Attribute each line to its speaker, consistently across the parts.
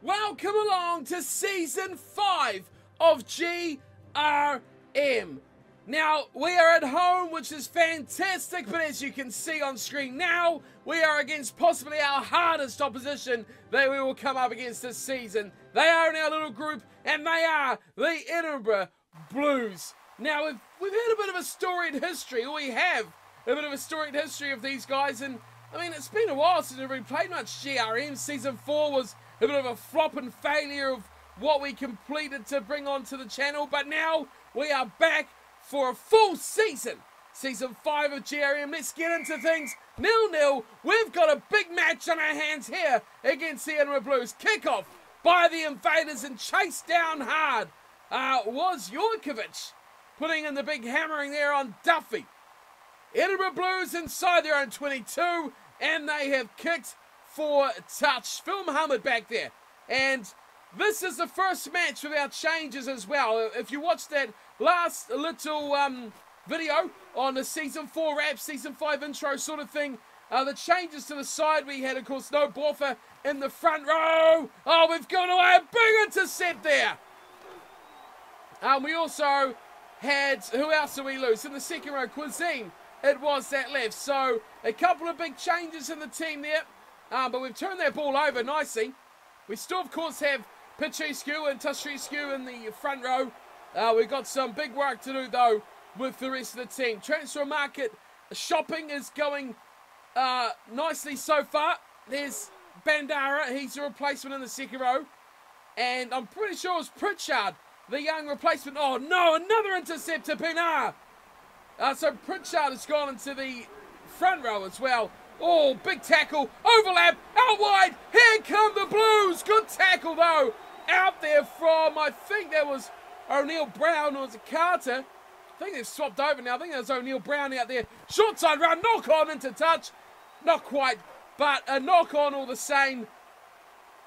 Speaker 1: Welcome along to Season 5 of GRM. Now, we are at home, which is fantastic, but as you can see on screen now, we are against possibly our hardest opposition that we will come up against this season. They are in our little group, and they are the Enema Blues. Now, we've had a bit of a storied history, or we have a bit of a storied history of these guys, and I mean, it's been a while since we've really played much GRM. Season 4 was a bit of a flop and failure of what we completed to bring onto the channel, but now we are back for a full season. Season 5 of GRM. Let's get into things. 0-0. We've got a big match on our hands here against the Enema Blues. Kickoff by the Invaders and chased down hard was Jorkovic, putting in the big hammering there on Duffy. Enema Blues inside their own 22, and they have kicked for touch. Phil Muhammad back there. And this is the first match without changes as well. If you watched that last little video on the Season 4 wrap, Season 5 intro sort of thing, the changes to the side, we had, of course, no Borfa in the front row. Oh, we've given away a big intercept there. We also had, who else did we lose? In the second row, Cuisine. It was that left. So a couple of big changes in the team there. But we've turned that ball over nicely. We still, of course, have Pichescu and Tashrescu in the front row. We've got some big work to do, though, with the rest of the team. Transfer market shopping is going nicely so far. There's Bandara. He's a replacement in the second row. And I'm pretty sure it's Pritchard, the young replacement. Oh, no, another intercept to Pinar. So Pritchard has gone into the front row as well. Oh, big tackle, overlap, out wide, here come the Blues. Good tackle though, out there from, I think that was O'Neill Brown, or was it Carter? I think they've swapped over now. I think there's O'Neill Brown out there. Short side run, knock on into touch. Not quite, but a knock on all the same.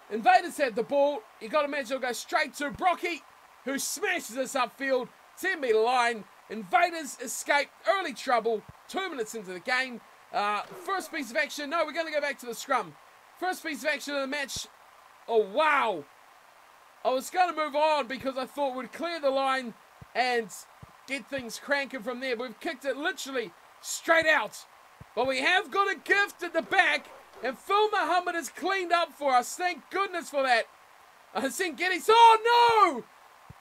Speaker 1: Invaders had the ball. You got to imagine it'll go straight to Brocky, who smashes us upfield, 10-metre line. Invaders escape early trouble, 2 minutes into the game. First piece of action. No, we're going to go back to the scrum. First piece of action of the match. Oh, wow. I was going to move on because I thought we'd clear the line and get things cranking from there. But we've kicked it literally straight out. But we have got a gift at the back. And Phil Muhammad has cleaned up for us. Thank goodness for that. Zengedi's. Oh, no!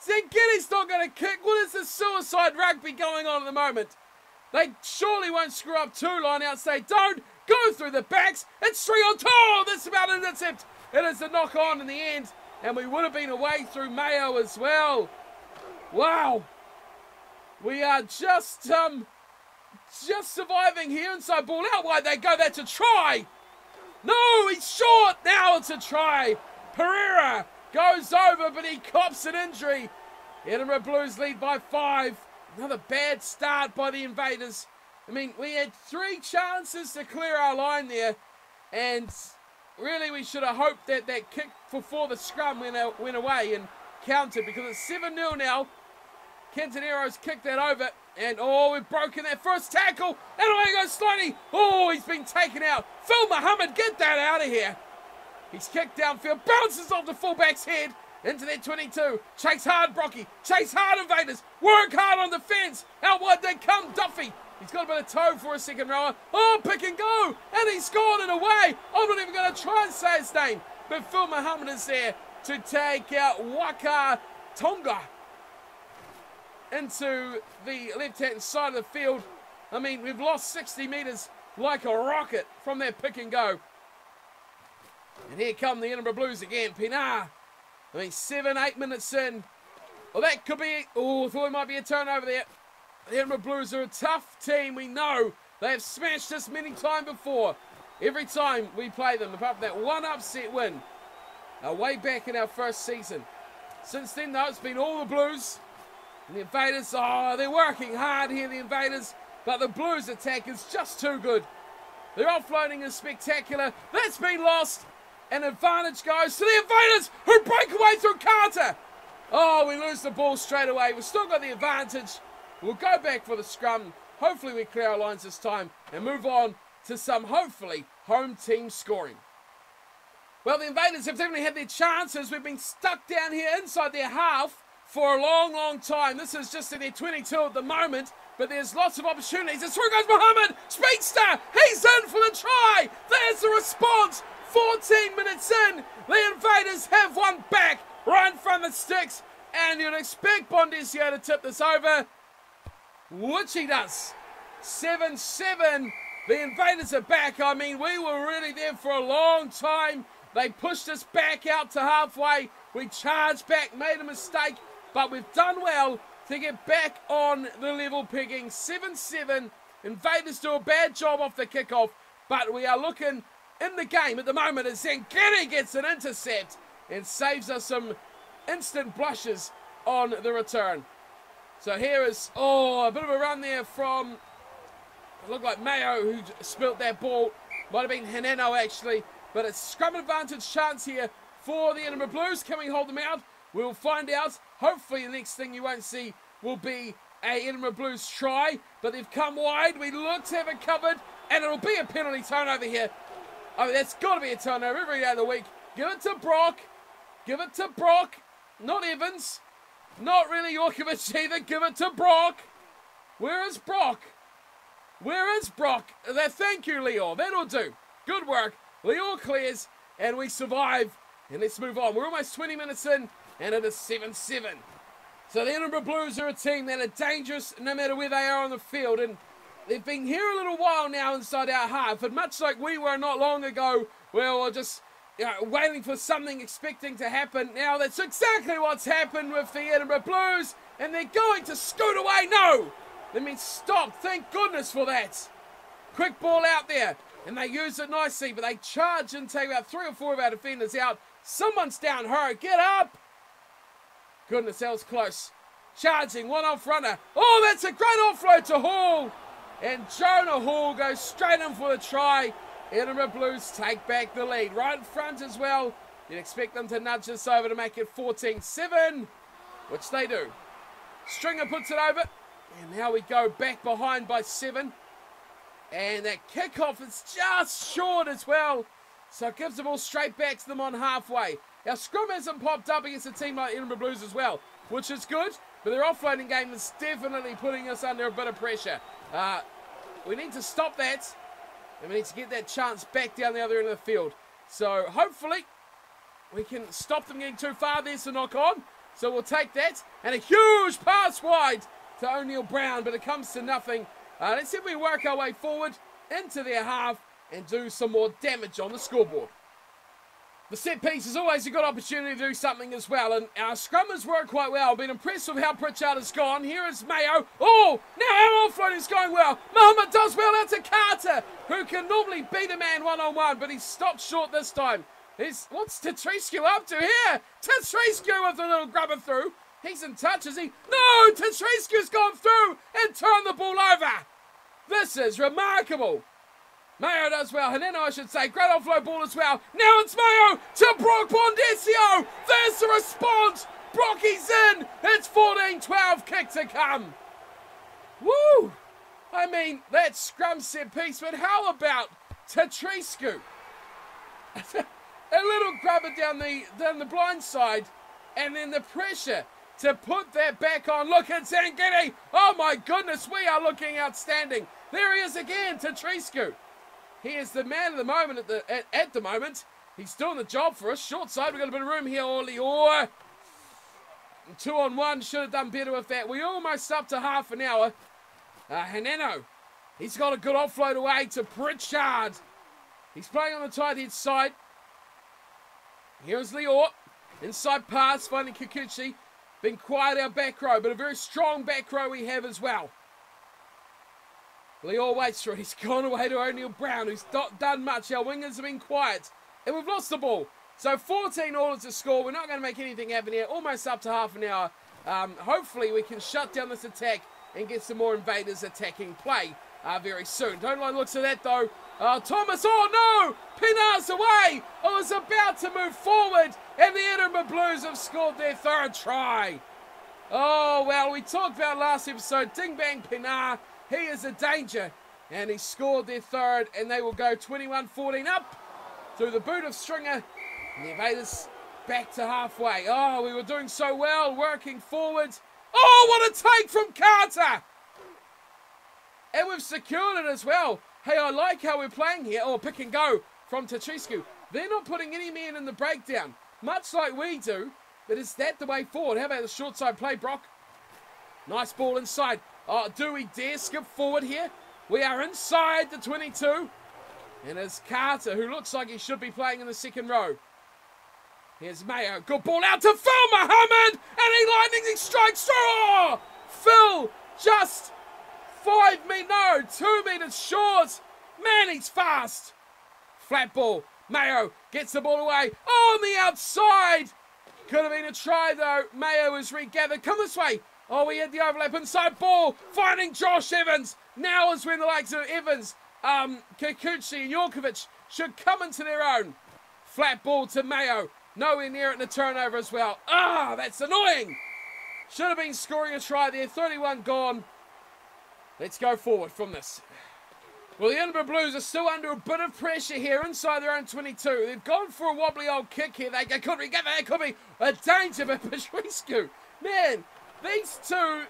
Speaker 1: Zengedi's not going to kick. What is this suicide rugby going on at the moment? They surely won't screw up two lineouts. They don't. Go through the backs. It's 3 on 2. Oh, that's about an intercept. It is a knock on in the end. And we would have been away through Mayo as well. Wow. We are just surviving here. Inside ball out wide they go. That's a try. No, he's short. Now it's a try. Pereira goes over, but he cops an injury. Enema Blues lead by 5. Another bad start by the Invaders. I mean, we had 3 chances to clear our line there. And really we should have hoped that that kick before the scrum went away and counted, because it's 7-0 now. Cantonero's kicked that over. And oh, we've broken that first tackle. And away goes Sloney. Oh, he's been taken out. Phil Muhammad, get that out of here. He's kicked downfield. Bounces off the fullback's head. Into their 22. Chase hard, Brocky. Chase hard, Invaders. Work hard on the fence. Out wide they come, Duffy. He's got a bit of toe for a second rower. Oh, pick and go. And he's gone and away. I'm not even going to try and say his name. But Phil Muhammad is there to take out Waka Tonga into the left-hand side of the field. I mean, we've lost 60 metres like a rocket from that pick and go. And here come the Enema Blues again. Pinar. I mean, 7-8 minutes in. Well, that could be... Oh, I thought it might be a turnover there. The Enema Blues are a tough team, we know. They have smashed us many times before. Every time we play them, apart from that one upset win. Way back in our first season. Since then, though, it's been all the Blues. And the Invaders, oh, they're working hard here, the Invaders. But the Blues attack is just too good. Their offloading is spectacular. That's been lost. An advantage goes to the Invaders, who break away through Carter. Oh, we lose the ball straight away. We've still got the advantage. We'll go back for the scrum. Hopefully we clear our lines this time and move on to some, hopefully, home team scoring. Well, the Invaders have definitely had their chances. We've been stuck down here inside their half for a long, long time. This is just in their 22 at the moment, but there's lots of opportunities. And through goes Mohammed, speedster, he's in for the try. There's the response. 14 minutes in, the Invaders have one back right in front of the sticks, and you'd expect Bondesio to tip this over, which he does. 7-7, the Invaders are back. I mean, we were really there for a long time. They pushed us back out to halfway. We charged back, made a mistake, but we've done well to get back on the level pegging. 7-7, Invaders do a bad job off the kickoff, but we are looking in the game at the moment as Zangiri gets an intercept and saves us some instant blushes on the return. So here is, a bit of a run there from, it looked like Mayo who spilt that ball. Might have been Heneno actually, but it's scrum advantage chance here for the Enema Blues. Can we hold them out? We'll find out. Hopefully the next thing you won't see will be a Enema Blues try, but they've come wide. We look to have it covered, and it'll be a penalty turnover here. I mean, that's got to be a turnover every day of the week. Give it to Brock. Give it to Brock. Not Evans. Not really Yorkovich either. Give it to Brock. Where is Brock? Where is Brock? Thank you, Leo. That'll do. Good work. Leo clears, and we survive. And let's move on. We're almost 20 minutes in, and it is 7-7. So the Enema Blues are a team that are dangerous no matter where they are on the field. And they've been here a little while now inside our half, and much like we were not long ago, well, we're just waiting for something, expecting to happen. Now, that's exactly what's happened with the Edinburgh Blues, and they're going to scoot away. No! Let me stop. Thank goodness for that. Quick ball out there, and they use it nicely, but they charge and take about 3 or 4 of our defenders out. Someone's down her. Get up! Goodness, that was close. Charging, one off runner. Oh, that's a great offload to Hall. And Jonah Hall goes straight in for the try. Enema Blues take back the lead. Right in front as well. You'd expect them to nudge this over to make it 14-7, which they do. Stringer puts it over. And now we go back behind by 7. And that kickoff is just short as well. So it gives the ball straight back to them on halfway. Our scrum hasn't popped up against a team like Enema Blues as well, which is good. But their offloading game is definitely putting us under a bit of pressure. We need to stop that, and we need to get that chance back down the other end of the field. So hopefully we can stop them getting too far. There's the knock on, so we'll take that. And a huge pass wide to O'Neill Brown, but it comes to nothing. Let's see if we work our way forward into their half and do some more damage on the scoreboard. The set piece is always a good opportunity to do something as well, and our scrummers work quite well. I've been impressed with how Pritchard has gone. Here is Mayo. Oh, now our offload is going well. Mohammed does well out to Carter, who can normally beat a man one-on-one, but he's stopped short this time. What's Tatrescu up to here? Tatrescu with a little grubber through. He's in touch, is he? No, Tatrescu's gone through and turned the ball over. This is remarkable. Mayo does well. Heneno, I should say. Great offload ball as well. Now it's Mayo to Brock Bondesio. There's the response. Brocky's in. It's 14-12. Kick to come. Woo! I mean, that's scrum set piece, but how about Tatrescu? A little grubber down the blind side, and then the pressure to put that back on. Look at Zangiri. Oh my goodness, we are looking outstanding. There he is again, Tatrescu. He is the man of the moment at the moment. He's doing the job for us. Short side, we've got a bit of room here. Orleor. 2-on-1, should have done better with that. We're almost up to half an hour. Heneno, he's got a good offload away to Pritchard. He's playing on the tight head side. Here's Leor. Inside pass, finding Kikuchi. Been quiet our back row, but a very strong back row we have as well. Leor waits for it. He's gone away to O'Neill Brown, who's not done much. Our wingers have been quiet, and we've lost the ball. So 14 orders to score. We're not going to make anything happen here. Almost up to half an hour. Hopefully we can shut down this attack and get some more Invaders attacking play very soon. Don't like the looks of that though. Thomas, oh no! Pinar's away! I was about to move forward, and the Enema Blues have scored their 3rd try. Oh, well, we talked about last episode. Ding bang Pinar. He is a danger, and he scored their 3rd, and they will go 21-14 up through the boot of Stringer And the Invaders back to halfway. Oh, we were doing so well, working forward. Oh, what a take from Carter! And we've secured it as well. Hey, I like how we're playing here. Oh, pick and go from Tatriscu. They're not putting any men in the breakdown, much like we do. But is that the way forward? How about the short side play, Brock? Nice ball inside. Oh, do we dare skip forwad here? We are inside the 22. And it's Carter, who looks like he should be playing in the second row. Here's Mayo. Good ball out to Phil Muhammad. And he lightning strikes through. Oh, Phil just 2 meters short. Man, he's fast. Flat ball. Mayo gets the ball away. Oh, on the outside. Could have been a try, though. Mayo is regathered. Come this way. Oh, we had the overlap inside ball. Finding Josh Evans. Now is when the likes of Evans, Kikuchi and Yorkovic should come into their own. Flat ball to Mayo. Nowhere near it in the turnover as well. Ah, that's annoying. Should have been scoring a try there. 31 gone. Let's go forward from this. Well, the Enema Blues are still under a bit of pressure here inside their own 22. They've gone for a wobbly old kick here. They could regather. It could be a danger for Patriscu. Man, these two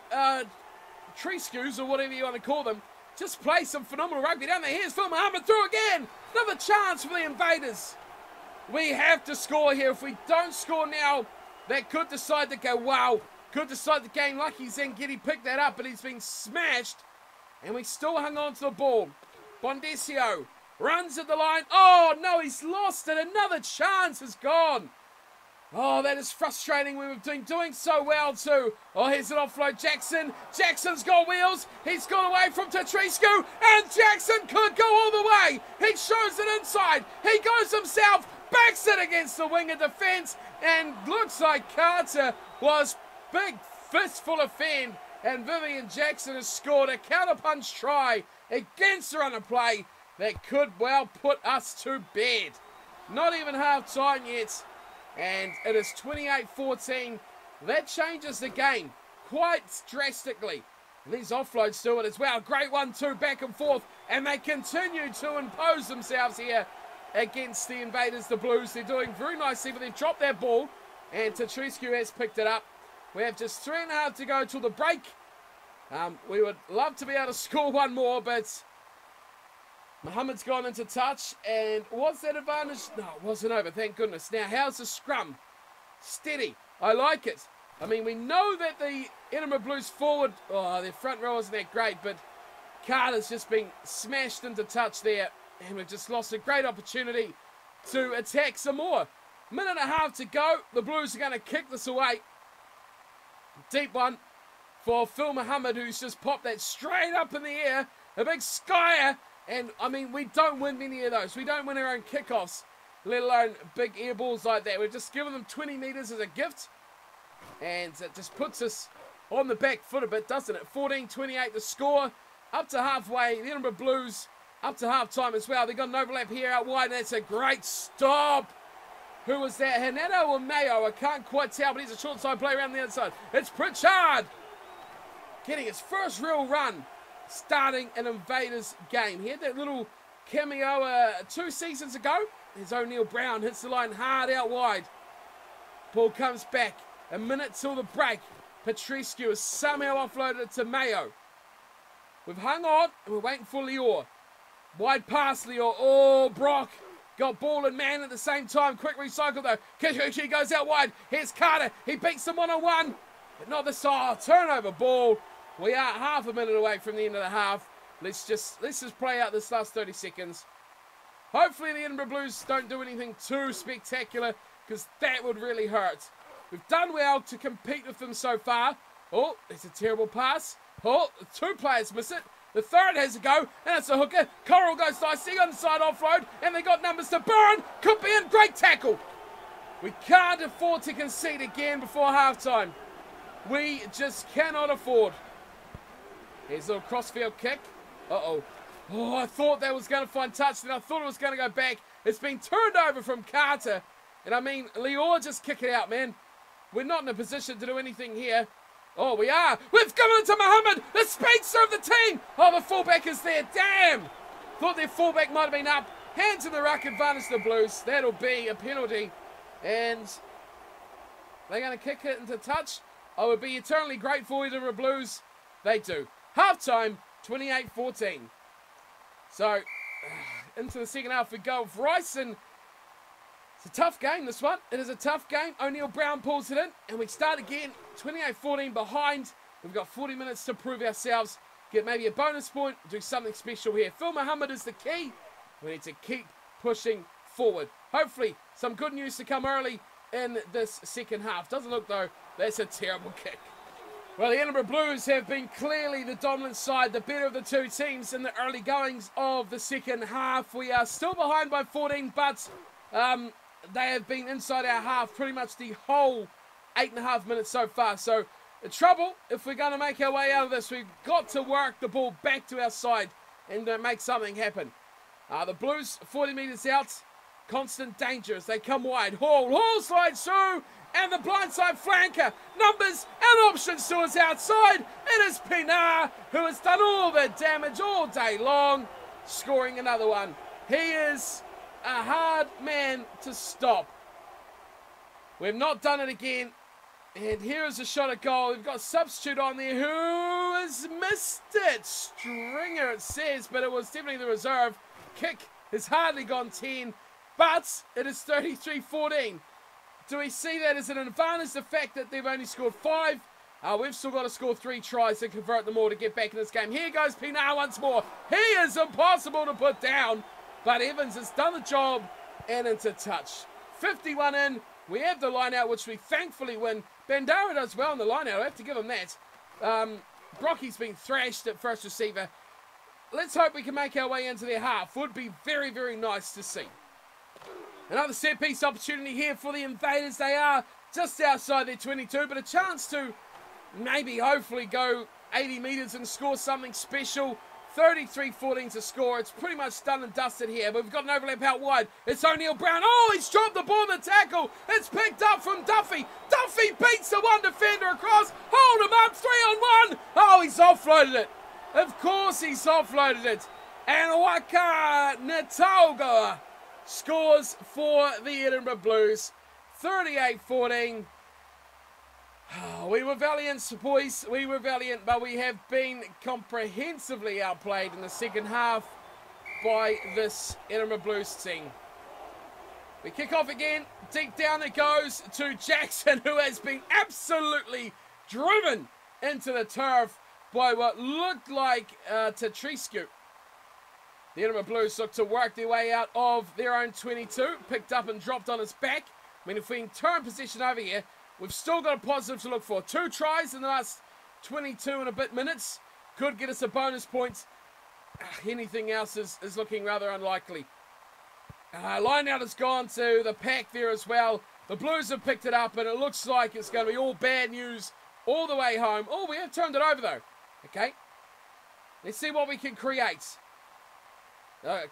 Speaker 1: Triscus, or whatever you want to call them, just play some phenomenal rugby down there. Here's Phil Muhammad through again. Another chance for the Invaders. We have to score here. If we don't score now, that could decide to go, wow. Could decide the game. Lucky Zengidi picked that up, but he's been smashed. And we still hung on to the ball. Bondesio runs at the line. Oh, no, he's lost it. Another chance is gone. Oh, that is frustrating. We were doing so well too. Oh, here's an offload. Jackson. Jackson's got wheels. He's gone away from Tatriscu. And Jackson could go all the way. He shows it inside. He goes himself. Backs it against the wing of defence. And looks like Carter was big fistful of fend. And Vivian Jackson has scored a counterpunch try against the run of play that could well put us to bed. Not even half time yet. And it is 28-14. That changes the game quite drastically. And these offloads do it as well. Great 1-2 back and forth. And they continue to impose themselves here against the Invaders, the Blues. They're doing very nicely, but they've dropped their ball. And Tatriscu has picked it up. We have just 3.5 to go till the break. We would love to be able to score one more, but Muhammad's gone into touch, and was that advantage? No, it wasn't over, thank goodness. Now, how's the scrum? Steady. I like it. I mean, we know that the Enema Blues forward, oh, their front row isn't that great, but Carter's just been smashed into touch there, and we've just lost a great opportunity to attack some more. 1.5 to go. The Blues are going to kick this away. Deep one for Phil Muhammad, who's just popped that straight up in the air. A big skyer. And, I mean, we don't win many of those. We don't win our own kickoffs, let alone big air balls like that. We've just given them 20 metres as a gift. And it just puts us on the back foot a bit, doesn't it? 14-28 the score. Up to halfway. The Enema Blues up to half-time as well. They've got an overlap here out wide. And that's a great stop. Who was that? Hernando or Mayo? I can't quite tell, but he's a short side play around the outside. It's Pritchard getting his first real run starting an Invaders game. He had that little cameo 2 seasons ago. As O'Neill Brown hits the line hard out wide. Ball comes back. A minute till the break. Patriscu has somehow offloaded it to Mayo. We've hung on and we're waiting for Lior. Wide pass Lior. Oh, Brock. Got ball and man at the same time. Quick recycle though. Kikuchi goes out wide. Here's Carter. He beats them 1-on-1. But not this. Oh, turnover ball. We are half a minute away from the end of the half. Let's just play out this last 30 seconds. Hopefully the Enema Blues don't do anything too spectacular, because that would really hurt. We've done well to compete with them so far. Oh, it's a terrible pass. Oh, 2 players miss it. The third has a go, and it's a hooker. Coral goes nicely on the side offload, and they got numbers to burn. Could be in. Great tackle. We can't afford to concede again before halftime. We just cannot afford. Here's a little crossfield kick. Uh-oh. Oh, I thought that was going to find touch, and I thought it was going to go back. It's been turned over from Carter. And I mean, Lior, just kick it out, man. We're not in a position to do anything here. Oh, we are. We've come into Muhammad, the speedster of the team. Oh, the fullback is there. Damn. Thought their fullback might have been up. Hands in the ruck, advantage to the Blues. That'll be a penalty. And they're going to kick it into touch. I would be eternally grateful to the Blues. They do. Half-time, 28-14. So, into the second half we go with Rice, and it's a tough game, this one. It is a tough game. O'Neill Brown pulls it in, and we start again, 28-14 behind. We've got 40 minutes to prove ourselves, get maybe a bonus point, do something special here. Phil Muhammad is the key. We need to keep pushing forward. Hopefully, some good news to come early in this second half. Doesn't look, though, that's a terrible kick. Well, the Enema Blues have been clearly the dominant side, the better of the two teams in the early goings of the second half. We are still behind by 14, but they have been inside our half pretty much the whole 8.5 minutes so far. So the trouble, if we're going to make our way out of this, we've got to work the ball back to our side and make something happen. The Blues 40 metres out, constant danger as they come wide. Hall slides through, and the blindside flanker, numbers and options to his outside. It is Pinar who has done all the damage all day long, scoring another one. He is a hard man to stop. We've not done it again, and here is a shot at goal. We've got a substitute on there who has missed it. Stringer, it says, but it was definitely the reserve. Kick has hardly gone 10, but it is 33-14. Do we see that as an advantage, the fact that they've only scored 5? We've still got to score 3 tries and convert them all to get back in this game. Here goes Pinar once more. He is impossible to put down, but Evans has done the job and into touch. 51 in. We have the line out, which we thankfully win. Bandara does well in the line out. I have to give him that. Brocky's been thrashed at first receiver. Let's hope we can make our way into their half. Would be very, very nice to see. Another set-piece opportunity here for the Invaders. They are just outside their 22, but a chance to maybe, hopefully, go 80 metres and score something special. 33-14 to score. It's pretty much done and dusted here, but we've got an overlap out wide. It's O'Neill Brown. Oh, he's dropped the ball in the tackle. It's picked up from Duffy. Duffy beats the one defender across. Hold him up, 3-on-1. Oh, he's offloaded it. Of course he's offloaded it. And Waka Natauga scores for the Edinburgh Blues. 38-14. We were valiant, boys. We were valiant, but we have been comprehensively outplayed in the second half by this Enema Blues team. We kick off again. Deep down it goes to Jackson, who has been absolutely driven into the turf by what looked like Tatriscu. The Enema Blues look to work their way out of their own 22. Picked up and dropped on his back. I mean, if we can turn possession over here, we've still got a positive to look for. 2 tries in the last 22 and a bit minutes. Could get us a bonus point. Anything else is looking rather unlikely. Line out has gone to the pack there as well. The Blues have picked it up, and it looks like it's going to be all bad news all the way home. Oh, we have turned it over, though. Okay. Let's see what we can create.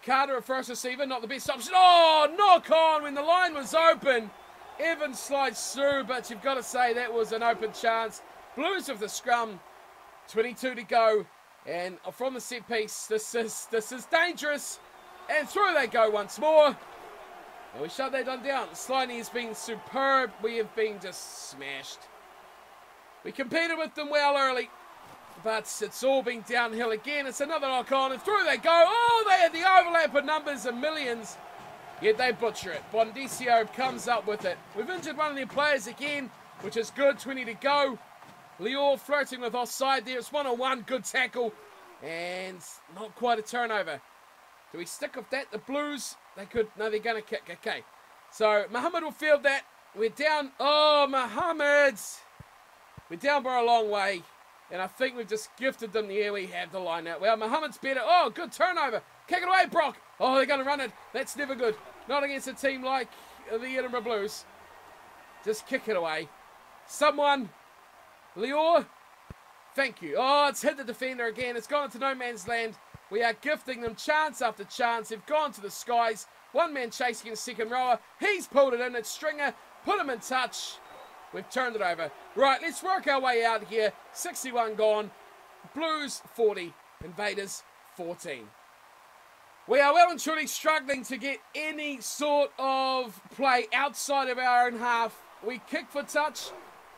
Speaker 1: Carter at first receiver, not the best option. Oh, knock on when the line was open. Evans slides through, but you've got to say that was an open chance. Blues with the scrum, 22 to go, and from the set piece, this is dangerous, and through they go once more. And we shut that one down. Sliding has been superb. We have been just smashed. We competed with them well early, but it's all been downhill again. It's another knock on, and through they go. Oh, they had the overlap of numbers and millions. Yet they butcher it. Bondisio comes up with it. We've injured one of their players again, which is good. 20 to go. Lior flirting with offside there. It's 1-on-1. Good tackle. And not quite a turnover. Do we stick with that? The Blues, they could. No, they're going to kick. Okay. So Muhammad will field that. We're down. Oh, Muhammad. We're down by a long way. And I think we've just gifted them the air. We have the line out. Well, Muhammad's better. Oh, good turnover. Kick it away, Brock. Oh, they're going to run it. That's never good. Not against a team like the Edinburgh Blues. Just kick it away. Someone. Lior. Thank you. Oh, it's hit the defender again. It's gone into no man's land. We are gifting them chance after chance. They've gone to the skies. One man chasing a second rower. He's pulled it in. It's Stringer. Put him in touch. We've turned it over. Right, let's work our way out here. 61 gone. Blues 40. Invaders 14. We are well and truly struggling to get any sort of play outside of our own half. We kick for touch.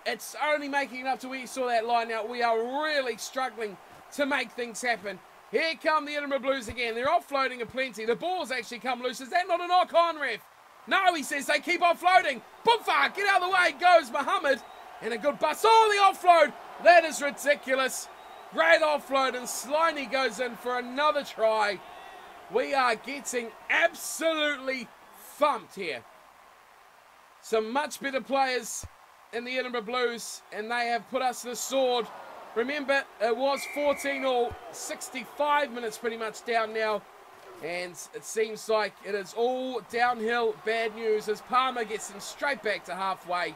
Speaker 1: It's only making it up to where you saw that line out. We are really struggling to make things happen. Here come the Enema Blues again. They're offloading aplenty. The ball's actually come loose. Is that not a knock-on, ref? No, he says they keep offloading. Boomfa, get out of the way goes Mohammed. And a good bust. Oh, the offload. That is ridiculous. Great offload, and Sliney goes in for another try. We are getting absolutely thumped here. Some much better players in the Enema Blues, and they have put us to the sword. Remember, it was 14-all, 65 minutes pretty much down now, and it seems like it is all downhill bad news as Palmer gets them straight back to halfway.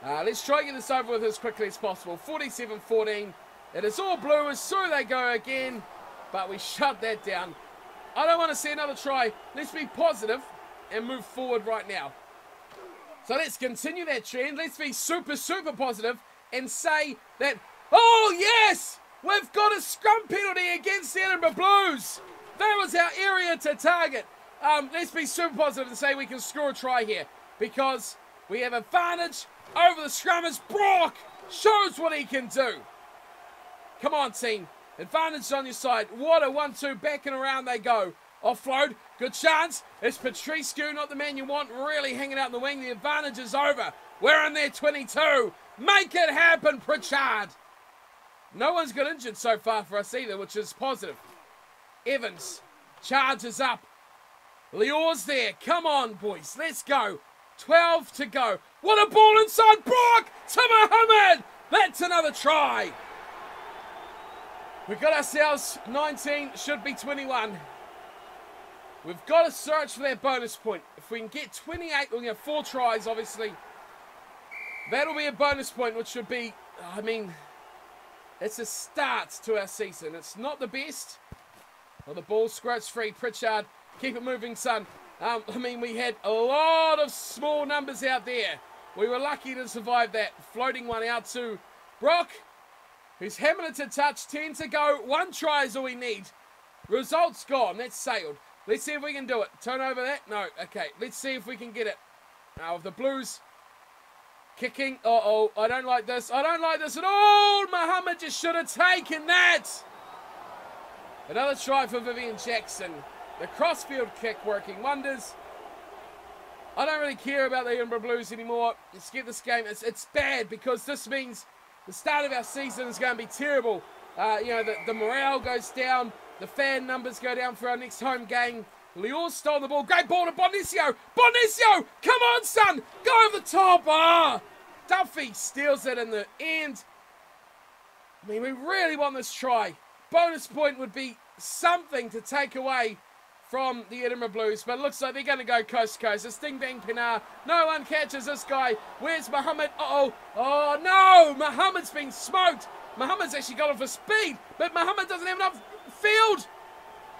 Speaker 1: Let's try and get this over with as quickly as possible. 47-14. It is all Blues. Through they go again, but we shut that down. I don't want to see another try. Let's be positive and move forward right now. So let's continue that trend. Let's be super, super positive and say that, oh yes, we've got a scrum penalty against the Enema Blues. That was our area to target. Let's be super positive and say we can score a try here because we have advantage over the scrummers. Brock shows what he can do. Come on, team. Advantage on your side. What a 1-2. Back and around they go. Offload. Good chance. It's Patricio, not the man you want, really hanging out in the wing. The advantage is over. We're in there 22. Make it happen, Pritchard. No one's got injured so far for us either, which is positive. Evans charges up. Leor's there. Come on, boys. Let's go. 12 to go. What a ball inside. Brock to Mohammed. That's another try. We've got ourselves 19, should be 21. We've got to search for that bonus point. If we can get 28, we'll get 4 tries, obviously. That'll be a bonus point, which should be, I mean, it's a start to our season. It's not the best. Well, the ball squirts free. Pritchard, keep it moving, son. I mean, we had a lot of small numbers out there. We were lucky to survive that. Floating one out to Brock, who's hammering it to touch. 10 to go. 1 try is all we need. Results gone. That's sailed. Let's see if we can do it. Turn over that. No. Okay. Let's see if we can get it. Now, with the Blues kicking. Uh-oh. I don't like this. I don't like this at all. Mohammed just should have taken that. Another try for Vivian Jackson. The crossfield kick working wonders. I don't really care about the Enema Blues anymore. Let's get this game. It's bad because this means the start of our season is going to be terrible. You know, the morale goes down. The fan numbers go down for our next home game. Leor's stolen the ball. Great ball to Bonicio. Bonicio! Come on, son! Go over the top! Ah! Duffy steals it in the end. I mean, we really want this try. Bonus point would be something to take away from the Enema Blues, but it looks like they're going to go coast to coast. It's Ding Bang Pinar. No one catches this guy. Where's Mohammed? Uh-oh. Oh, no! Mohammed's been smoked. Mohammed's actually got him for speed, but Mohammed doesn't have enough field.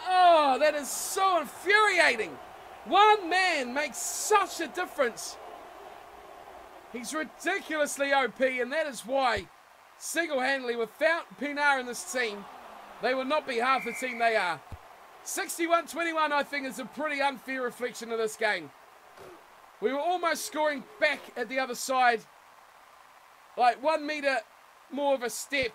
Speaker 1: Oh, that is so infuriating. One man makes such a difference. He's ridiculously OP, and that is why, single-handedly, without Pinar in this team, they will not be half the team they are. 61-21, I think, is a pretty unfair reflection of this game. We were almost scoring back at the other side. Like 1 metre more of a step.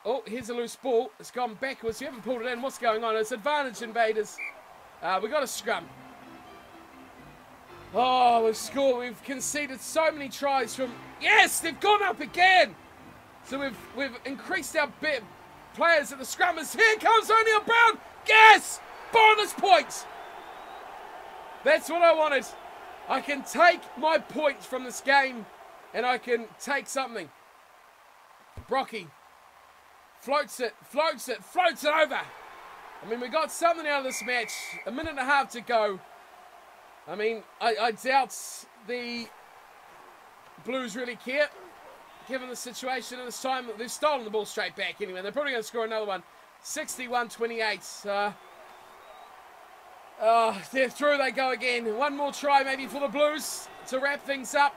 Speaker 1: Oh, here's a loose ball. It's gone backwards. You haven't pulled it in. What's going on? It's advantage invaders. We got a scrum. Oh, we've scored. We've conceded so many tries from... Yes, they've gone up again. So we've increased our players at the scrummers. Here comes O'Neill Brown. Yes! Bonus points! That's what I wanted. I can take my points from this game and I can take something. Brocky floats it over. I mean, we got something out of this match. 1.5 minutes to go. I mean, I doubt the Blues really care, given the situation at this time. They've stolen the ball straight back anyway. They're probably going to score another one. 61-28. They're through, they go again. One more try maybe for the Blues to wrap things up.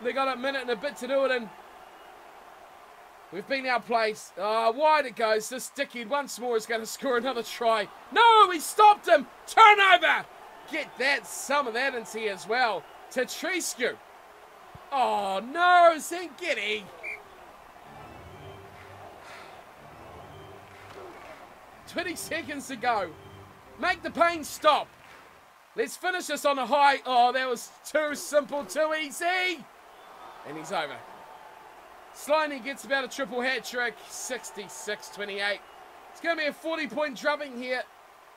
Speaker 1: They got a minute and a bit to do it in. We've been outplayed. Wide it goes. This dickhead once more is going to score another try. No, we stopped him. Turnover. Get that, some of that into here as well. Tetriscu. Oh, no, Zengidi. 20 seconds to go. Make the pain stop. Let's finish this on a high. Oh, that was too simple, too easy. And he's over. Sliney gets about a triple hat trick. 66-28. It's going to be a 40-point drubbing here.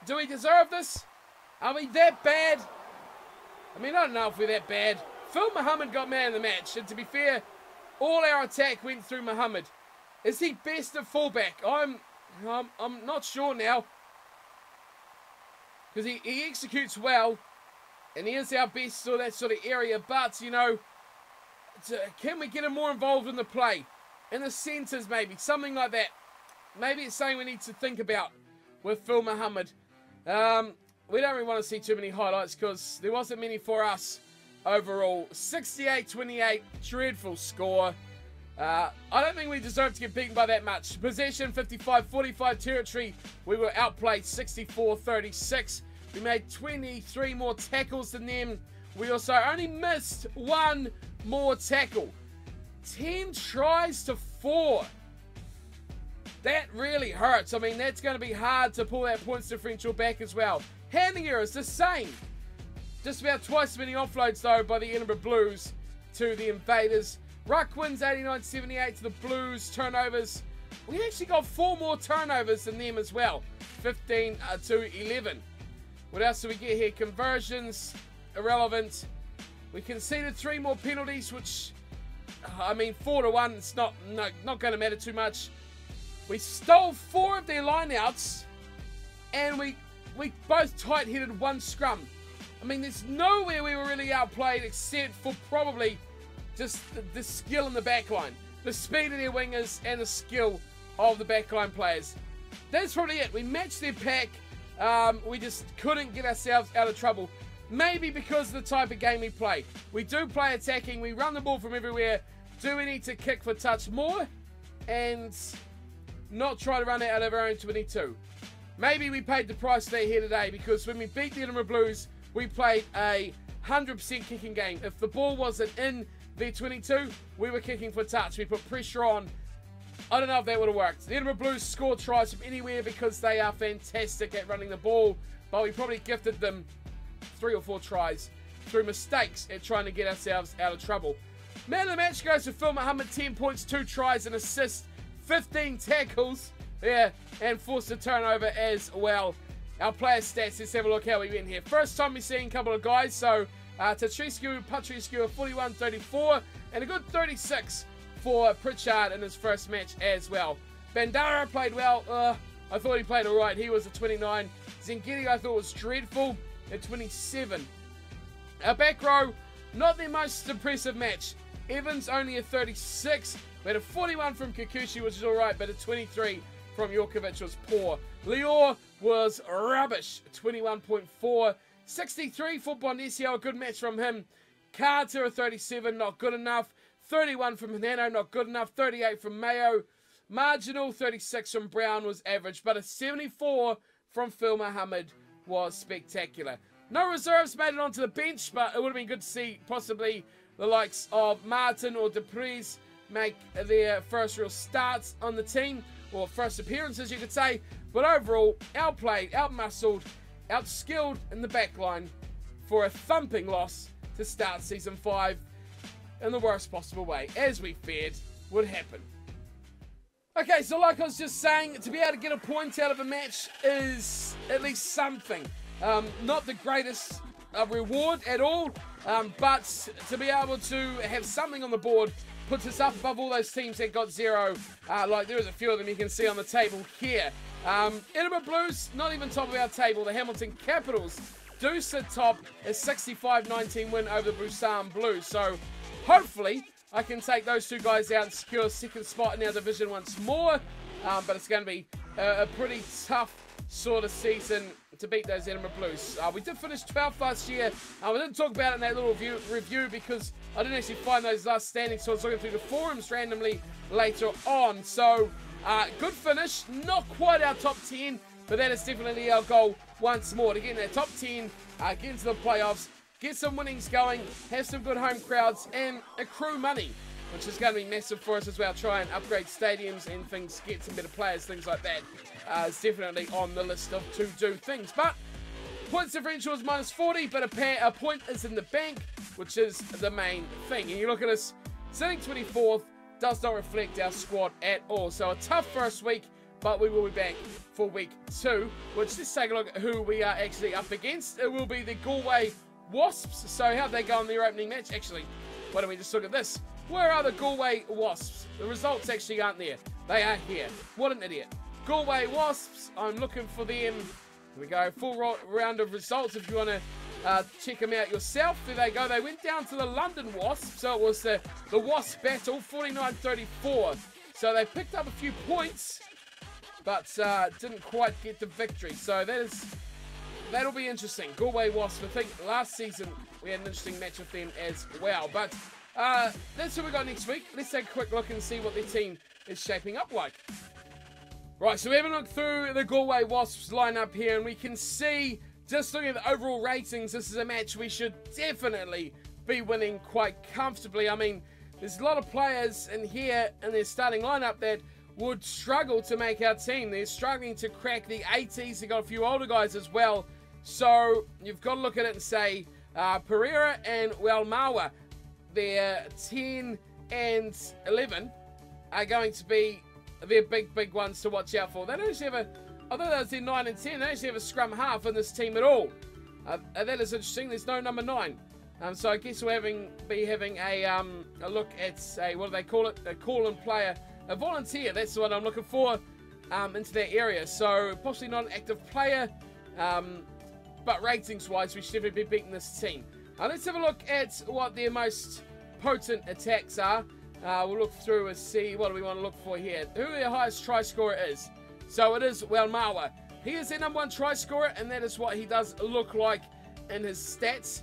Speaker 1: Do we deserve this? Are we that bad? I mean, I don't know if we're that bad. Phil Muhammad got man of the match. And to be fair, all our attack went through Muhammad. Is he best at fullback? I'm not sure now. Because he executes well. And he is our best for that sort of area. But, you know, can we get him more involved in the play? In the centres, maybe. Something like that. Maybe it's something we need to think about with Phil Muhammad. We don't really want to see too many highlights because there wasn't many for us overall. 68-28, dreadful score. I don't think we deserve to get beaten by that much. Possession, 55-45 territory. We were outplayed 64-36. We made 23 more tackles than them. We also only missed one more tackle. 10 tries to 4. That really hurts. I mean, that's going to be hard to pull that points differential back as well. Handling errors, the same. Just about twice as many offloads, though, by the Enema Blues to the Invaders. Ruck wins 89-78 to the Blues. Turnovers. We actually got 4 more turnovers than them as well. 15-11. What else do we get here? Conversions, irrelevant. We conceded 3 more penalties, which, I mean, 4-1, it's not going to matter too much. We stole 4 of their lineouts, and we both tight-headed 1 scrum. I mean, there's nowhere we were really outplayed except for probably just the skill in the backline. The speed of their wingers and the skill of the backline players. That's probably it. We matched their pack. We just couldn't get ourselves out of trouble. Maybe because of the type of game we play. We do play attacking. We run the ball from everywhere. Do we need to kick for touch more? And not try to run it out of our own 22. Maybe we paid the price they here today because when we beat the Enema Blues, we played a 100% kicking game. If the ball wasn't in their 22, we were kicking for touch. We put pressure on. I don't know if that would have worked. The Enema Blues scored tries from anywhere because they are fantastic at running the ball, but we probably gifted them 3 or 4 tries through mistakes at trying to get ourselves out of trouble. Man of the match goes to Phil Muhammad, 10 points, 2 tries, and assists, 15 tackles, yeah, and forced a turnover as well. Our player stats, let's have a look how we went here. First time we've seen a couple of guys, so Tetriscu, Patriscu, 41-34, and a good 36 for Pritchard in his first match as well. Bandara played well. I thought he played alright. He was a 29. Zengidi I thought was dreadful at 27. Our back row, not their most impressive match. Evans only a 36. We had a 41 from Kikuchi, which is alright, but a 23 from Jorkovic was poor. Lior was rubbish, 21.4. 63 for Bondesio, a good match from him. Carter, a 37, not good enough. 31 from Hinano, not good enough. 38 from Mayo. Marginal, 36 from Brown was average, but a 74 from Phil Muhammad was spectacular. No reserves made it onto the bench, but it would have been good to see possibly the likes of Martin or Dupres make their first real starts on the team, or first appearances you could say. But overall, outplayed, outmuscled, outskilled in the back line for a thumping loss to start Season 5 in the worst possible way, as we feared would happen. Okay, so like I was just saying, to be able to get a point out of a match is at least something. Not the greatest reward at all, but to be able to have something on the board puts us up above all those teams that got 0. Like there is a few of them you can see on the table here. Enema Blues, not even top of our table. The Hamilton Capitals do sit top, a 65-19 win over the Busan Blues. So hopefully I can take those 2 guys out and secure a second spot in our division once more. But it's going to be a pretty tough sort of season to beat those Enema Blues. We did finish 12th last year. We didn't talk about it in that little review because I didn't actually find those last standings, so I was looking through the forums randomly later on. So, good finish. Not quite our top 10, but that is definitely our goal once more, to get in that top 10, get into the playoffs, get some winnings going, have some good home crowds, and accrue money, which is going to be massive for us as well. Try and upgrade stadiums and things, get some better players, things like that. It's definitely on the list of to-do things. But points differential is -40, but a point is in the bank, which is the main thing. And you look at us, sitting 24th, does not reflect our squad at all. So a tough first week, but we will be back for week 2, which, let's take a look at who we are actually up against. It will be the Galway Wasps. So how'd they go in their opening match? Actually, why don't we just look at this? Where are the Galway Wasps? The results actually aren't there. They are here. What an idiot. Galway Wasps, I'm looking for them. Here we go, full round of results if you want to check them out yourself. There they go. They went down to the London Wasps, so it was the Wasp battle, 49-34. So they picked up a few points, but didn't quite get the victory. So that'll be interesting. Galway Wasps, I think last season we had an interesting match with them as well. But that's what we got next week. Let's take a quick look and see what their team is shaping up like. Right, so we have a look through the Galway Wasps lineup here, and we can see, just looking at the overall ratings, this is a match we should definitely be winning quite comfortably. I mean, there's a lot of players in here in their starting lineup that would struggle to make our team. They're struggling to crack the 80s. They've got a few older guys as well. So you've got to look at it and say, Pereira and Welmawa, they're 10 and 11, are going to be their big ones to watch out for. They don't actually have although they're 9 and 10, they don't actually have a scrum half in this team at all. That is interesting. There's no number 9. So I guess we'll be having a look at what do they call it? A call-in player, a volunteer. That's what I'm looking for into that area. So possibly not an active player, but ratings-wise, we should definitely be beating this team. Let's have a look at what their most potent attacks are. We'll look through and see what do we want to look for here. Who their highest try scorer is. So it is Welmawa. He is their number 1 try scorer, and that is what he does look like in his stats.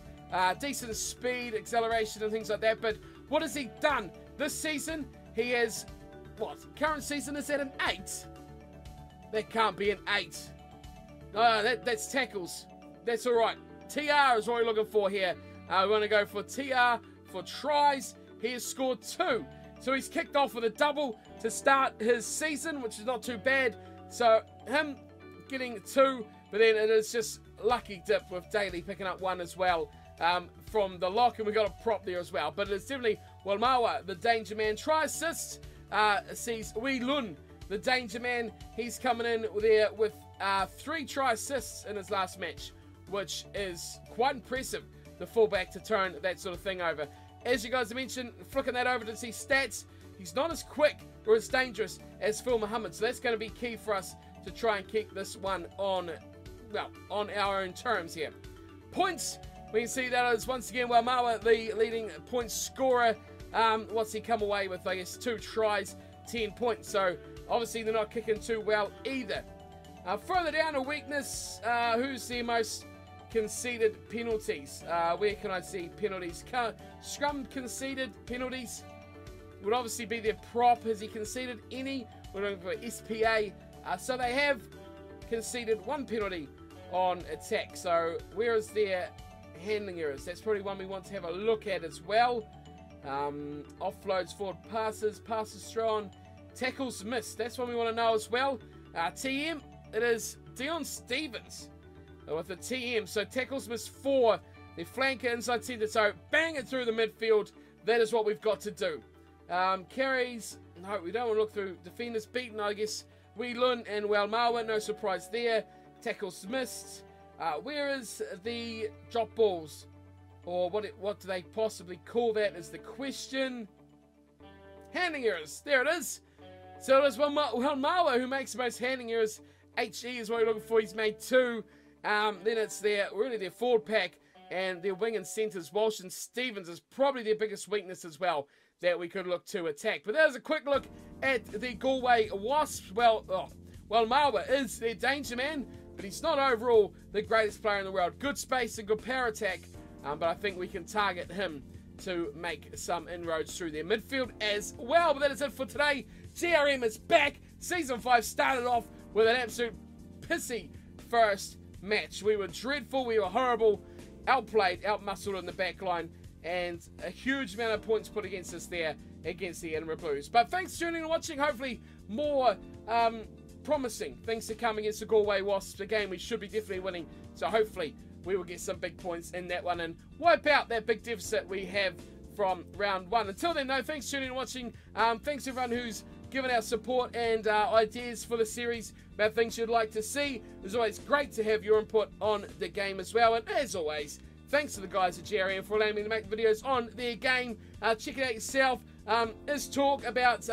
Speaker 1: Decent speed, acceleration, and things like that. But what has he done this season? He has, what? Current season is at an 8. That can't be an 8. That's tackles. That's all right. TR is what we're looking for here. We want to go for TR for tries. He has scored 2. So he's kicked off with a double to start his season, which is not too bad. So him getting 2, but then it is just lucky dip with Daly picking up 1 as well from the lock, and we got a prop there as well. But it's definitely Welmawa, the danger man. Try assist sees Wee Lun, the danger man. He's coming in there with 3 try assists in his last match, which is quite impressive. The fullback to turn that sort of thing over. As you guys have mentioned, flicking that over to see stats, he's not as quick or as dangerous as Phil Muhammad. So that's going to be key for us to try and keep this one on our own terms here. Points, we can see that is once again Welmawa, the leading point scorer. What's he come away with? I guess 2 tries, 10 points. So obviously they're not kicking too well either. Further down, a weakness. Who's the most conceded penalties? Where can I see penalties? Scrum conceded penalties would obviously be their prop. Has he conceded any? We're looking for SPA. So they have conceded 1 penalty on attack. So where is their handling errors? That's probably one we want to have a look at as well. Offloads, forward passes thrown, tackles missed. That's what we want to know as well. TM, it is Dion Stevens with the TM. So tackles missed 4. The flanker inside centre. So bang it through the midfield. That is what we've got to do. Carries, no, we don't want to look through. Defenders beaten, I guess. Wee Lun and Welmawa, no surprise there. Tackles missed. Where is the drop balls? Or what do they possibly call that is the question. Handling errors. There it is. So it is Welmawa who makes the most handling errors. HE is what we're looking for. He's made 2. Then it's really their forward pack and their wing and centres. Walsh and Stevens is probably their biggest weakness as well that we could look to attack. But there's a quick look at the Galway Wasps. Welmawa is their danger man. but he's not overall the greatest player in the world. Good space and good power attack, but I think we can target him to make some inroads through their midfield as well. But that is it for today. GRM is back. Season 5 started off with an absolute pissy first match. We were dreadful, we were horrible, outplayed, outmuscled in the back line, and a huge amount of points put against us there against the Enema Blues. But thanks for tuning and watching. Hopefully more promising things to come against the Galway Wasps. Again, we should be definitely winning, so hopefully we will get some big points in that one and wipe out that big deficit we have from round 1. Until then, though, thanks for tuning and watching. Thanks everyone who's given our support and ideas for the series about things you'd like to see. It's always great to have your input on the game as well. And as always, thanks to the guys at GRM for allowing me to make videos on their game. Check it out yourself. Is talk about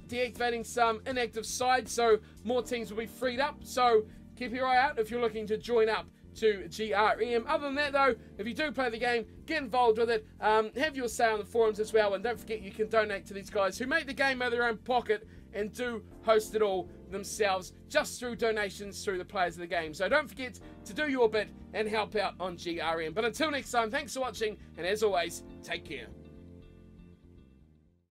Speaker 1: deactivating some inactive sides, so more teams will be freed up. So keep your eye out if you're looking to join up to GRM. Other than that, though, if you do play the game, get involved with it. Have your say on the forums as well, and don't forget you can donate to these guys who make the game out of their own pocket and do host it all themselves just through donations through the players of the game. So don't forget to do your bit and help out on GRM. But until next time, thanks for watching, and as always, take care.